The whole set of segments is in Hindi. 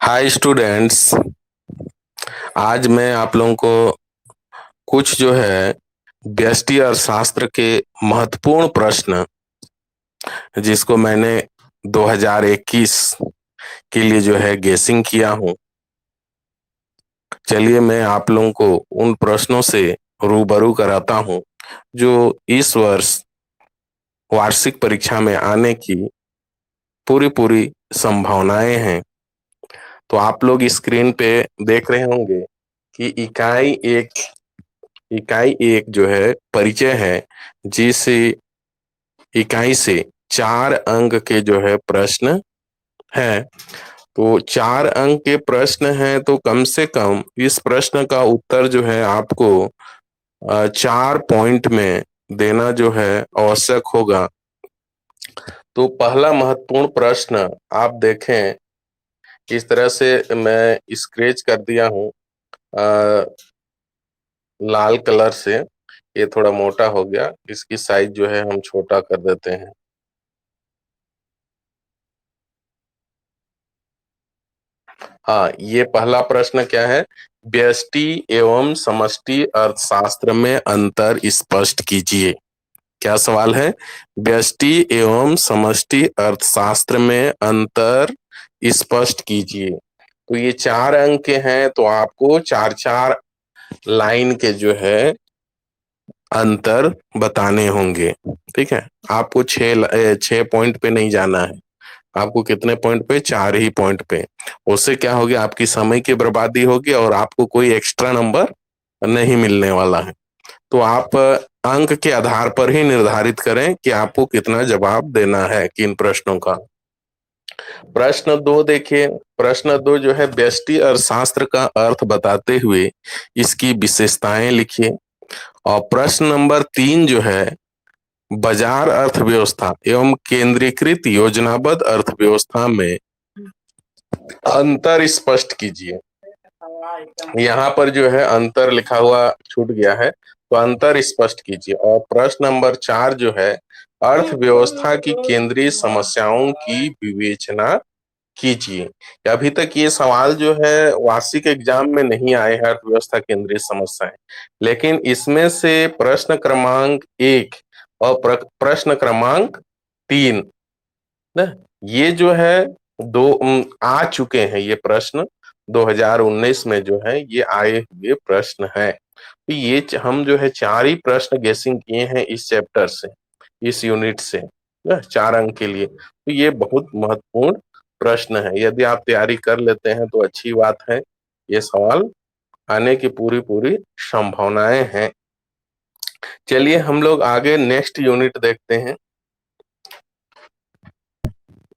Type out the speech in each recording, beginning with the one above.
Hi students. आज मैं आप लोगों को कुछ जो है व्यष्टि अर्थशास्त्र के महत्वपूर्ण प्रश्न जिसको मैंने 2021 के लिए जो है गेसिंग किया हूँ। चलिए मैं आप लोगों को उन प्रश्नों से रूबरू कराता हूँ जो इस वर्ष वार्षिक परीक्षा में आने की पूरी पूरी संभावनाएं हैं। तो आप लोग स्क्रीन पे देख रहे होंगे कि इकाई एक जो है परिचय है, जिस इकाई से 4 अंक के जो है प्रश्न है। तो 4 अंक के प्रश्न हैं तो कम से कम इस प्रश्न का उत्तर जो है आपको 4 पॉइंट में देना जो है आवश्यक होगा। तो पहला महत्वपूर्ण प्रश्न आप देखें, इस तरह से मैं स्क्रेच कर दिया हूँ लाल कलर से। ये थोड़ा मोटा हो गया, इसकी साइज जो है हम छोटा कर देते हैं। हाँ, ये पहला प्रश्न क्या है? व्यष्टि एवं समष्टि अर्थशास्त्र में अंतर स्पष्ट कीजिए। क्या सवाल है? व्यष्टि एवं समष्टि अर्थशास्त्र में अंतर स्पष्ट कीजिए। तो ये 4 अंक के हैं तो आपको चार चार लाइन के जो है अंतर बताने होंगे। ठीक है, आपको 6 पॉइंट पे नहीं जाना है। आपको कितने पॉइंट पे? 4 ही पॉइंट पे। उससे क्या होगी, आपकी समय की बर्बादी होगी और आपको कोई एक्स्ट्रा नंबर नहीं मिलने वाला है। तो आप अंक के आधार पर ही निर्धारित करें कि आपको कितना जवाब देना है किन प्रश्नों का। प्रश्न 2 देखिए। प्रश्न 2 जो है व्यष्टि अर्थशास्त्र का अर्थ बताते हुए इसकी विशेषताएं लिखिए। और प्रश्न नंबर 3 जो है बाजार अर्थव्यवस्था एवं केंद्रीकृत योजनाबद्ध अर्थव्यवस्था में अंतर स्पष्ट कीजिए। यहाँ पर जो है अंतर लिखा हुआ छूट गया है, तो अंतर स्पष्ट कीजिए। और प्रश्न नंबर 4 जो है अर्थव्यवस्था की केंद्रीय समस्याओं की विवेचना कीजिए। अभी तक ये सवाल जो है वार्षिक एग्जाम में नहीं आए हैं, अर्थव्यवस्था केंद्रीय समस्याएं। लेकिन इसमें से प्रश्न क्रमांक 1 और प्रश्न क्रमांक 3 ना, ये जो है आ चुके हैं। ये प्रश्न 2019 में जो है ये आए हुए प्रश्न हैं। तो ये हम जो है 4 ही प्रश्न गेसिंग किए हैं इस चैप्टर से, इस यूनिट से ना, 4 अंक के लिए। तो ये बहुत महत्वपूर्ण प्रश्न है। यदि आप तैयारी कर लेते हैं तो अच्छी बात है। ये सवाल आने की पूरी पूरी संभावनाएं हैं। चलिए हम लोग आगे नेक्स्ट यूनिट देखते हैं,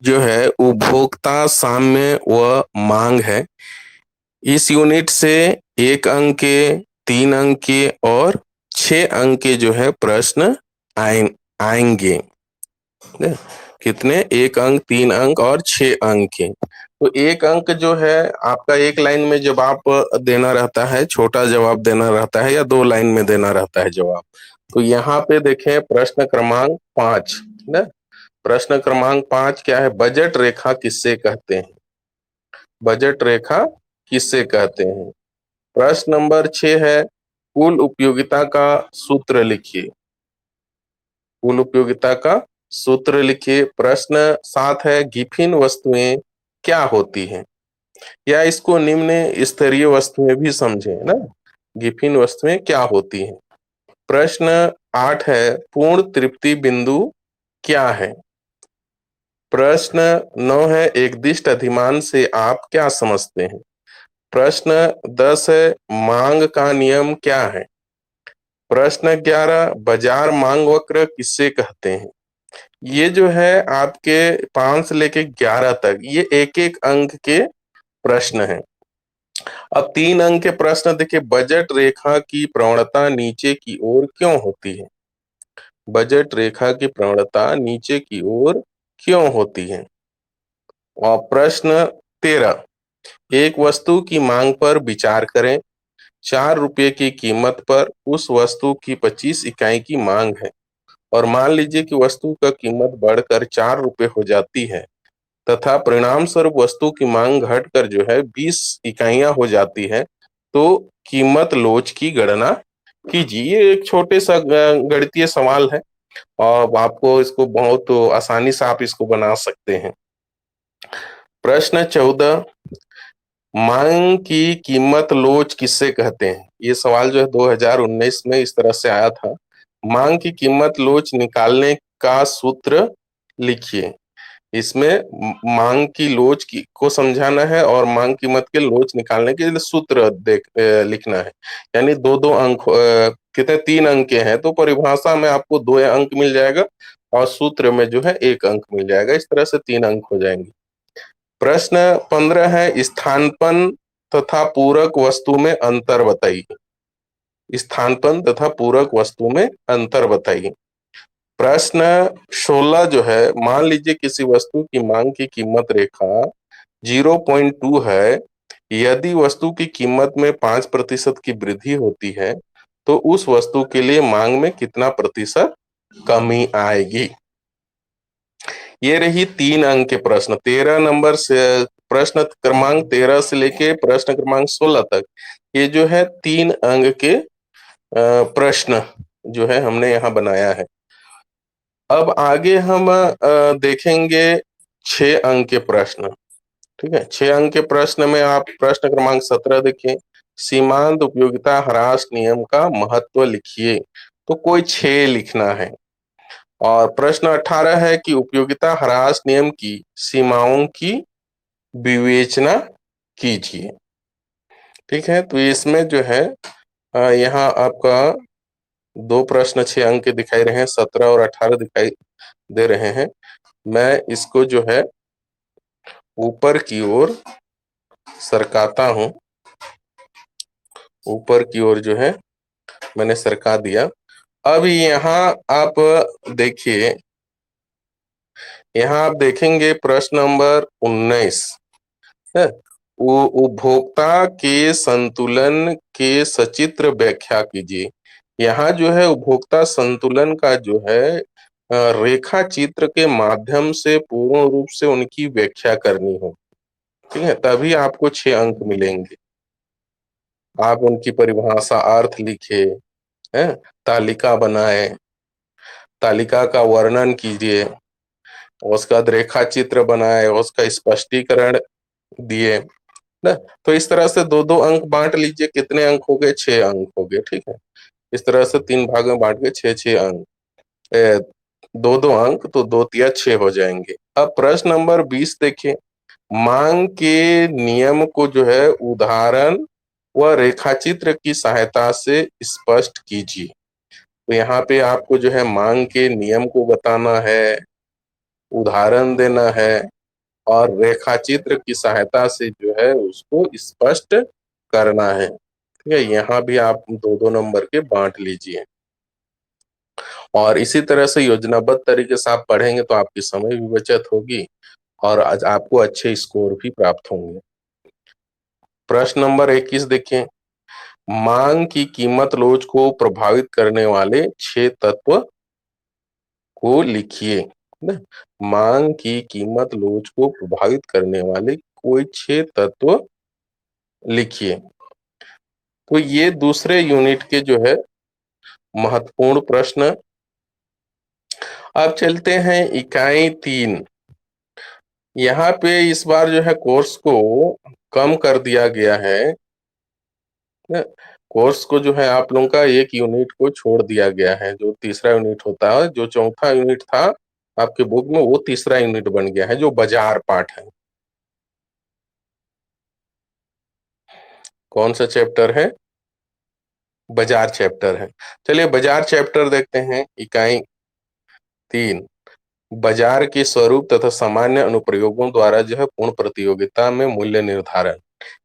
जो है उपभोक्ता साम्य व मांग है। इस यूनिट से 1 अंक के, 3 अंक के और 6 अंक के जो है प्रश्न आएंगे। कितने? 1 अंक, 3 अंक और 6 अंक के। तो 1 अंक जो है आपका एक लाइन में जवाब देना रहता है, छोटा जवाब देना रहता है, या 2 लाइन में देना रहता है जवाब। तो यहाँ पे देखें प्रश्न क्रमांक 5 ना। प्रश्न क्रमांक 5 क्या है? बजट रेखा किससे कहते हैं? बजट रेखा किससे कहते हैं? प्रश्न नंबर 6 है कुल उपयोगिता का सूत्र लिखिए। कुल उपयोगिता का सूत्र लिखिए। प्रश्न 7 है गिफिन वस्तुएं क्या होती हैं? या इसको निम्न स्तरीय वस्तुएं भी समझे ना। गिफिन वस्तुएं क्या होती हैं? प्रश्न 8 है पूर्ण तृप्ति बिंदु क्या है? प्रश्न 9 है एकदिष्ट अधिमान से आप क्या समझते हैं? प्रश्न 10 है मांग का नियम क्या है? प्रश्न 11 बाजार मांग वक्र किससे कहते हैं? ये जो है आपके 5 से लेके 11 तक ये एक एक अंक के प्रश्न हैं। अब 3 अंक के प्रश्न देखिए, बजट रेखा की प्रवणता नीचे की ओर क्यों होती है? बजट रेखा की प्रवणता नीचे की ओर क्यों होती है? और प्रश्न 13 एक वस्तु की मांग पर विचार करें। 4 रुपए की कीमत पर उस वस्तु की 25 इकाई की मांग है और मान लीजिए कि वस्तु का कीमत बढ़कर 4 रुपए हो जाती है, तथा परिणाम स्वरूप वस्तु की मांग घटकर जो है 20 इकाइयां हो जाती है, तो कीमत लोच की गणना कीजिए। ये एक छोटे सा गणितीय सवाल है और आपको इसको बहुत आसानी से आप इसको बना सकते हैं। प्रश्न 14, मांग की कीमत लोच किससे कहते हैं? ये सवाल जो है 2019 में इस तरह से आया था। मांग की कीमत लोच निकालने का सूत्र लिखिए। इसमें मांग की लोच की को समझाना है और मांग कीमत के लोच निकालने के लिए सूत्र लिखना है। यानी दो दो अंक, कितने 3 अंक के हैं तो परिभाषा में आपको 2 अंक मिल जाएगा और सूत्र में जो है 1 अंक मिल जाएगा। इस तरह से 3 अंक हो जाएंगे। प्रश्न 15 है, स्थानपन्न तथा पूरक वस्तु में अंतर बताइए। स्थानपन्न तथा पूरक वस्तु में अंतर बताइए। प्रश्न 16 जो है, मान लीजिए किसी वस्तु की मांग की कीमत रेखा 0.2 है। यदि वस्तु की कीमत में 5% की वृद्धि होती है तो उस वस्तु के लिए मांग में कितना प्रतिशत कमी आएगी? ये रही 3 अंक के प्रश्न। 13 नंबर से प्रश्न क्रमांक 13 से लेके प्रश्न क्रमांक 16 तक, ये जो है 3 अंक के प्रश्न जो है हमने यहाँ बनाया है। अब आगे हम देखेंगे 6 अंक के प्रश्न। ठीक है, 6 अंक के प्रश्न में आप प्रश्न क्रमांक 17 देखिए, सीमांत उपयोगिता ह्रास नियम का महत्व लिखिए। तो कोई 6 लिखना है। और प्रश्न 18 है कि उपयोगिता ह्रास नियम की सीमाओं की विवेचना कीजिए। ठीक है, तो इसमें जो है यहाँ आपका 2 प्रश्न 6 अंक के दिखाई रहे हैं, 17 और 18 दिखाई दे रहे हैं। मैं इसको जो है ऊपर की ओर सरकाता हूं। ऊपर की ओर जो है मैंने सरका दिया। अब यहाँ आप देखिए, यहाँ आप देखेंगे प्रश्न नंबर 19 है, उपभोक्ता के संतुलन के सचित्र व्याख्या कीजिए। यहाँ जो है उपभोक्ता संतुलन का जो है रेखा चित्र के माध्यम से पूर्ण रूप से उनकी व्याख्या करनी हो। ठीक है, तभी आपको 6 अंक मिलेंगे। आप उनकी परिभाषा, अर्थ लिखे, है, तालिका बनाए, तालिका का वर्णन कीजिए, उसका रेखा चित्र बनाए, उसका स्पष्टीकरण दिए ना। तो इस तरह से 2-2 अंक बांट लीजिए। कितने अंक हो गए? 6 अंक हो गए। ठीक है, इस तरह से 3 भाग में बांट के 6-6 अंक, 2-2 अंक, तो 2 तिया 6 हो जाएंगे। अब प्रश्न नंबर 20 देखिए, मांग के नियम को जो है उदाहरण व रेखाचित्र की सहायता से स्पष्ट कीजिए। तो यहाँ पे आपको जो है मांग के नियम को बताना है, उदाहरण देना है और रेखाचित्र की सहायता से जो है उसको स्पष्ट करना है। ठीक है, यहाँ भी आप 2-2 नंबर के बांट लीजिए और इसी तरह से योजनाबद्ध तरीके से आप पढ़ेंगे तो आपकी समय भी बचत होगी और आज आपको अच्छे स्कोर भी प्राप्त होंगे। प्रश्न नंबर 21 देखिए, मांग की कीमत लोच को प्रभावित करने वाले 6 तत्व को लिखिए। ना, मांग की कीमत लोच को प्रभावित करने वाले कोई 6 तत्व लिखिए। तो ये दूसरे यूनिट के जो है महत्वपूर्ण प्रश्न। अब चलते हैं इकाई 3। यहाँ पे इस बार जो है कोर्स को कम कर दिया गया है। कोर्स को जो है आप लोगों का एक यूनिट को छोड़ दिया गया है। जो तीसरा यूनिट होता है, जो चौथा यूनिट था आपके बुक में, वो तीसरा यूनिट बन गया है, जो बाजार पाठ है। कौन सा चैप्टर है? बाजार चैप्टर है। चलिए बाजार चैप्टर देखते हैं। इकाई 3, बाजार के स्वरूप तथा सामान्य अनुप्रयोगों द्वारा जो है पूर्ण प्रतियोगिता में मूल्य निर्धारण।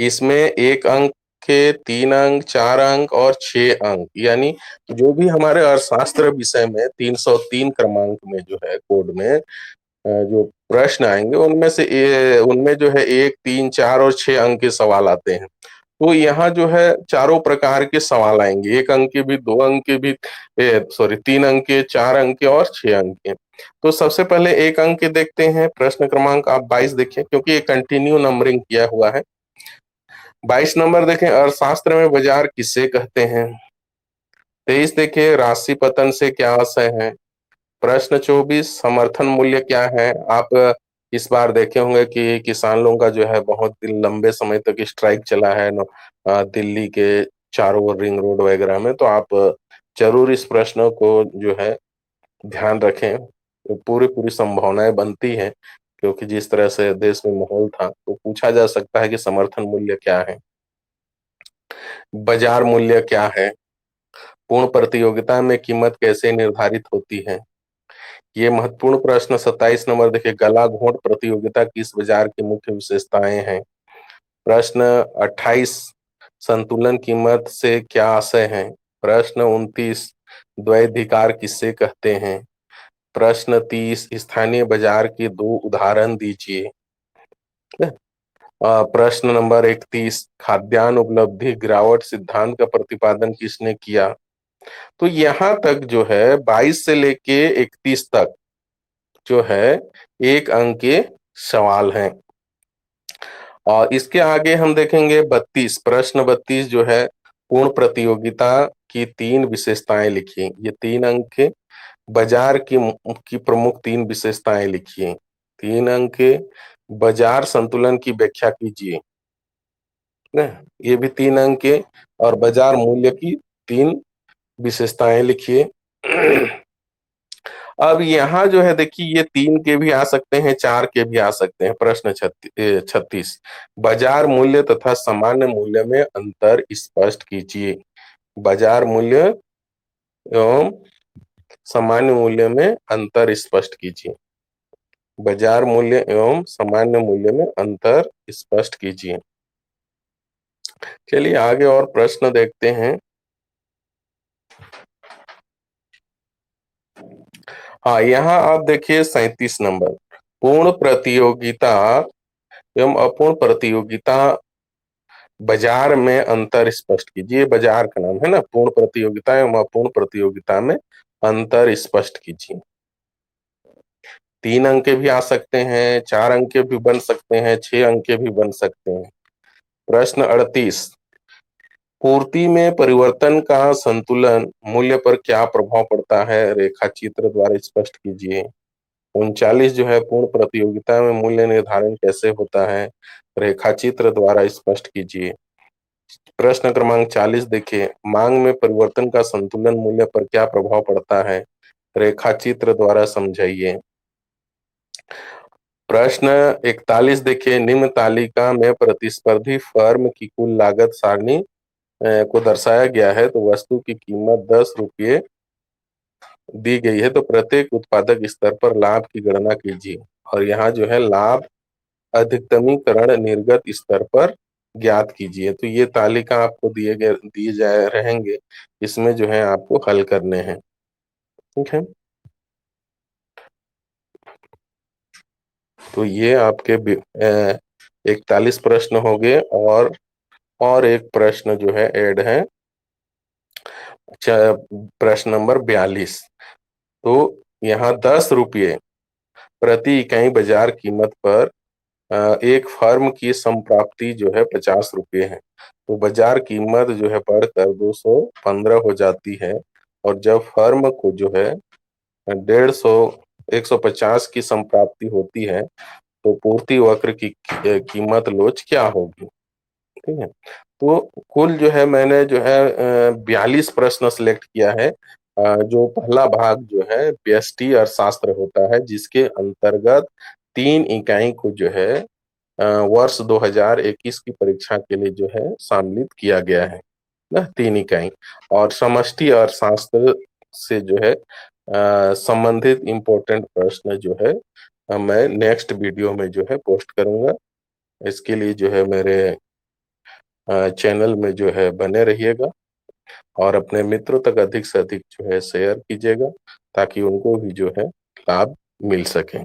इसमें 1 अंक के 3 अंक, 4 अंक और 6 अंक, यानी जो भी हमारे अर्थशास्त्र विषय में 303 क्रमांक में जो है कोड में जो प्रश्न आएंगे उनमें से उनमें जो है 1, 3, 4 और 6 अंक के सवाल आते हैं। तो यहाँ जो है चारों प्रकार के सवाल आएंगे, 1 अंक के भी, 2 अंक के भी, सॉरी 3 अंक के, 4 अंक के और 6 अंक के। तो सबसे पहले 1 अंक के देखते हैं। प्रश्न क्रमांक आप 22 देखें, क्योंकि ये कंटिन्यू नंबरिंग किया हुआ है। 22 नंबर देखें, अर्थशास्त्र में बाजार किसे कहते हैं। 23 देखिए, राशि पतन से क्या आशय है। प्रश्न 24, समर्थन मूल्य क्या है। आप इस बार देखे होंगे कि किसान लोगों का जो है बहुत दिन लंबे समय तक स्ट्राइक चला है दिल्ली के चारों ओर रिंग रोड वगैरह में। तो आप जरूर इस प्रश्न को जो है ध्यान रखें। तो पूरी पूरी संभावनाएं बनती हैं, क्योंकि जिस तरह से देश में माहौल था, तो पूछा जा सकता है कि समर्थन मूल्य क्या है, बाजार मूल्य क्या है, पूर्ण प्रतियोगिता में कीमत कैसे निर्धारित होती है। ये महत्वपूर्ण प्रश्न। 27 नंबर देखिए, गला घोंट प्रतियोगिता किस बाजार की मुख्य विशेषताएं हैं। प्रश्न 28, संतुलन कीमत से क्या आशय है। प्रश्न 29, द्वैधिकार किसे कहते हैं। प्रश्न 30, स्थानीय बाजार के 2 उदाहरण दीजिए। प्रश्न नंबर 31, खाद्यान्न उपलब्धि गिरावट सिद्धांत का प्रतिपादन किसने किया। तो यहाँ तक जो है 22 से लेके 31 तक जो है 1 अंक के सवाल हैं। और इसके आगे हम देखेंगे 32, प्रश्न 32 जो है, पूर्ण प्रतियोगिता की 3 विशेषताएं लिखिए। ये 3 अंक के। बाजार की प्रमुख 3 विशेषताएं लिखिए। 3 अंक के। बाजार संतुलन की व्याख्या कीजिए ना, ये भी 3 अंक के। और बाजार मूल्य की 3 विशेषताएं लिखिए। अब यहाँ जो है देखिए, ये 3 के भी आ सकते हैं, 4 के भी आ सकते हैं। प्रश्न 36, बाजार मूल्य तथा सामान्य मूल्य में अंतर स्पष्ट कीजिए। बाजार मूल्य एवं सामान्य मूल्य में अंतर स्पष्ट कीजिए। बाजार मूल्य एवं सामान्य मूल्य में अंतर स्पष्ट कीजिए। चलिए आगे और प्रश्न देखते हैं। हाँ, यहाँ आप देखिए 37 नंबर, पूर्ण प्रतियोगिता एवं अपूर्ण प्रतियोगिता बाजार में अंतर स्पष्ट कीजिए। बाजार का नाम है ना, पूर्ण प्रतियोगिता एवं अपूर्ण प्रतियोगिता में अंतर स्पष्ट कीजिए। 3 अंक के भी आ सकते हैं, 4 अंक के भी बन सकते हैं, 6 अंक के भी बन सकते हैं। प्रश्न 38, पूर्ति में परिवर्तन का संतुलन मूल्य पर क्या प्रभाव पड़ता है, रेखा चित्र द्वारा स्पष्ट कीजिए। 39 जो है, पूर्ण प्रतियोगिता में मूल्य निर्धारण कैसे होता है, रेखा चित्र द्वारा स्पष्ट कीजिए। प्रश्न क्रमांक 40 देखिए, मांग में परिवर्तन का संतुलन मूल्य पर क्या प्रभाव पड़ता है, रेखा चित्र द्वारा समझाइए। प्रश्न 41 देखिए, निम्न तालिका में प्रतिस्पर्धी फर्म की कुल लागत सारणी को दर्शाया गया है। तो वस्तु की कीमत 10 रुपये दी गई है, तो प्रत्येक उत्पादक स्तर पर लाभ की गणना कीजिए। और यहाँ जो है लाभ अधिकतमीकरण निर्गत स्तर पर ज्ञात कीजिए। तो ये तालिका आपको दिए जाए रहेंगे, इसमें जो है आपको हल करने हैं। ठीक है, तो ये आपके 41 प्रश्न हो गए। और एक प्रश्न जो है ऐड है, प्रश्न नंबर 42। तो यहाँ 10 रुपये प्रति इकाई बाजार कीमत पर एक फर्म की संप्राप्ति जो है 50 रुपये है। तो बाजार कीमत जो है बढ़कर 215 हो जाती है। और जब फर्म को जो है 150 की संप्राप्ति होती है, तो पूर्ति वक्र की कीमत लोच क्या होगी। ठीक है, तो कुल जो है मैंने जो है 42 प्रश्न सिलेक्ट किया है। जो पहला भाग जो है व्यष्टि अर्थशास्त्र होता है, जिसके अंतर्गत 3 इकाई को जो है वर्ष 2021 की परीक्षा के लिए जो है सम्मिलित किया गया है ना, 3 इकाई। और समष्टि अर्थशास्त्र से जो है संबंधित इम्पोर्टेंट प्रश्न जो है मैं नेक्स्ट वीडियो में जो है पोस्ट करूंगा। इसके लिए जो है मेरे चैनल में जो है बने रहिएगा, और अपने मित्रों तक अधिक से अधिक जो है शेयर कीजिएगा, ताकि उनको भी जो है लाभ मिल सके।